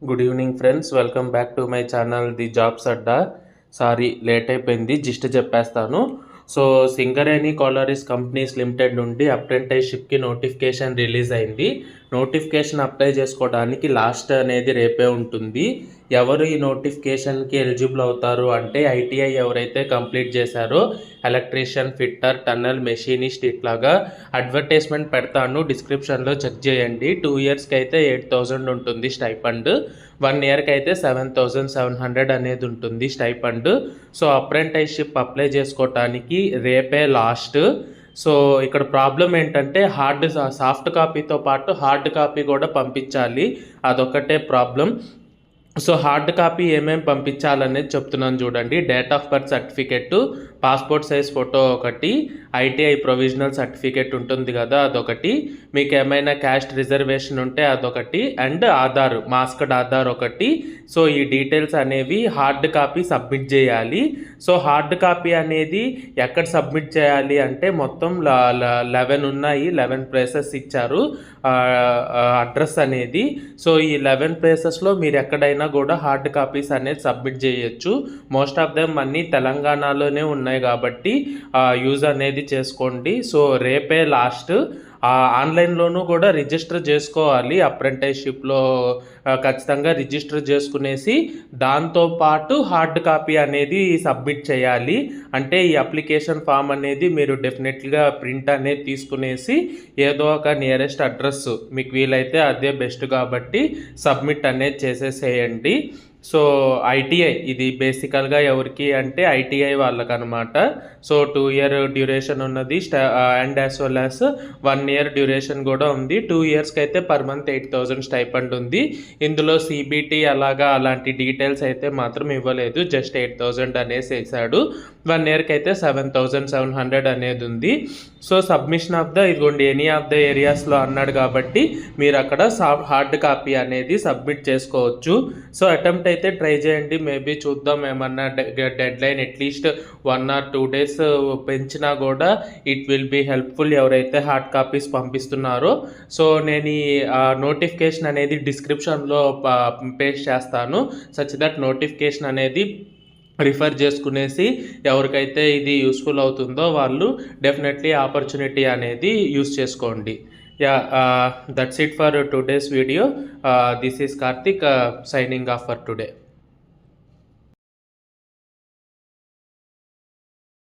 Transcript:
Good evening friends, welcome back to my channel the jobs Adda. Sorry late అయిపోయింది, gist చెప్పేస్తాను. So Singareni collieries companies limited నుండి అప్రెంటిస్షిప్కి notification release అయింది. Notification apply చేసుకోవడానికి last అనేది రేపే ఉంటుంది. ఎవరు ఈ నోటిఫికేషన్కి ఎలిజిబుల్ అవుతారు అంటే ఐటీఐ ఎవరైతే కంప్లీట్ చేశారో ఎలక్ట్రీషియన్, ఫిట్టర్, టన్నల్ మెషినిస్ట్ ఇట్లాగా అడ్వర్టైజ్మెంట్ పెడతాను, డిస్క్రిప్షన్లో చెక్ చేయండి. 2 ఇయర్స్కి అయితే 8,000 ఉంటుంది స్టైఫండ్, 1 ఇయర్కి అయితే 7,700 అనేది ఉంటుంది స్టైఫండ్. సో అప్రెంటిస్షిప్ అప్లై చేసుకోవటానికి రేపే లాస్ట్. సో ఇక్కడ ప్రాబ్లం ఏంటంటే సాఫ్ట్ కాపీతో పాటు హార్డ్ కాపీ కూడా పంపించాలి, అదొక్కటే ప్రాబ్లం. సో హార్డ్ కాపీ ఏమేమి పంపించాలనేది చెప్తున్నాను చూడండి. Date of birth certificate, passport size photo ఒకటి, ఐటీఐ ప్రొవిజనల్ సర్టిఫికెట్ ఉంటుంది కదా అదొకటి, మీకు ఏమైనా క్యాస్ట్ రిజర్వేషన్ ఉంటే అదొకటి, అండ్ ఆధార్, మాస్క్డ్ ఆధార్ ఒకటి. సో ఈ డీటెయిల్స్ అనేవి హార్డ్ కాపీ సబ్మిట్ చేయాలి. సో హార్డ్ కాపీ అనేది ఎక్కడ సబ్మిట్ చేయాలి అంటే మొత్తం 11 ఉన్నాయి, 11 ప్లేసెస్ ఇచ్చారు అడ్రస్ అనేది. సో ఈ 11 ప్లేసెస్లో మీరు ఎక్కడైనా కూడా హార్డ్ కాపీస్ అనేది సబ్మిట్ చేయొచ్చు. మోస్ట్ ఆఫ్ దెమ్ అన్నీ తెలంగాణలోనే ఉన్నాయి కాబట్టి యూజ్ అనేది చేసుకోండి. సో రేపే లాస్ట్. ఆన్లైన్లోనూ కూడా రిజిస్టర్ చేసుకోవాలి, అప్రెంటిస్షిప్లో ఖచ్చితంగా రిజిస్టర్ చేసుకునేసి దాంతోపాటు హార్డ్ కాపీ అనేది సబ్మిట్ చేయాలి. అంటే ఈ అప్లికేషన్ ఫామ్ అనేది మీరు డెఫినెట్గా ప్రింట్ అనేది తీసుకునేసి ఏదో ఒక నియరెస్ట్ అడ్రస్ మీకు వీలైతే అదే బెస్ట్ కాబట్టి సబ్మిట్ అనేది చేసేసేయండి. సో ఐటీఐ ఇది బేసికల్గా ఎవరికి అంటే ఐటీఐ వాళ్ళకనమాట. సో 2 ఇయర్ డ్యూరేషన్ ఉన్నది, and as well as 1 year duration కూడా ఉంది. 2 ఇయర్స్కి అయితే పర్ మంత్ 8,000 స్టైఫండ్ ఉంది. ఇందులో సిబిటి అలాంటి డీటెయిల్స్ అయితే మాత్రం ఇవ్వలేదు, జస్ట్ 8,000 అనేసి వేసాడు. 1 ఇయర్కి అయితే 7,700 అనేది ఉంది. సో సబ్మిషన్ ఆఫ్ ద ఇదిగోండి ఎనీ ఆఫ్ ద ఏరియాస్లో అన్నాడు కాబట్టి మీరు అక్కడ హార్డ్ కాపీ అనేది సబ్మిట్ చేసుకోవచ్చు. సో అటెంప్ట్ అయితే ట్రై చేయండి, మేబీ చూద్దాం ఏమన్నా dead line at least 1 or 2 days పెంచినా కూడా ఇట్ విల్ బీ హెల్ప్ఫుల్ ఎవరైతే హార్డ్ కాపీస్ పంపిస్తున్నారో. సో నేను ఈ నోటిఫికేషన్ అనేది డిస్క్రిప్షన్లో పేస్ట్ చేస్తాను, సచ్ దట్ నోటిఫికేషన్ అనేది రిఫర్ చేసుకునేసి ఎవరికైతే ఇది యూస్ఫుల్ అవుతుందో వాళ్ళు డెఫినెట్లీ ఆపర్చునిటీ అనేది యూస్ చేసుకోండి. That's it for today's video. This is Karthik signing off for today.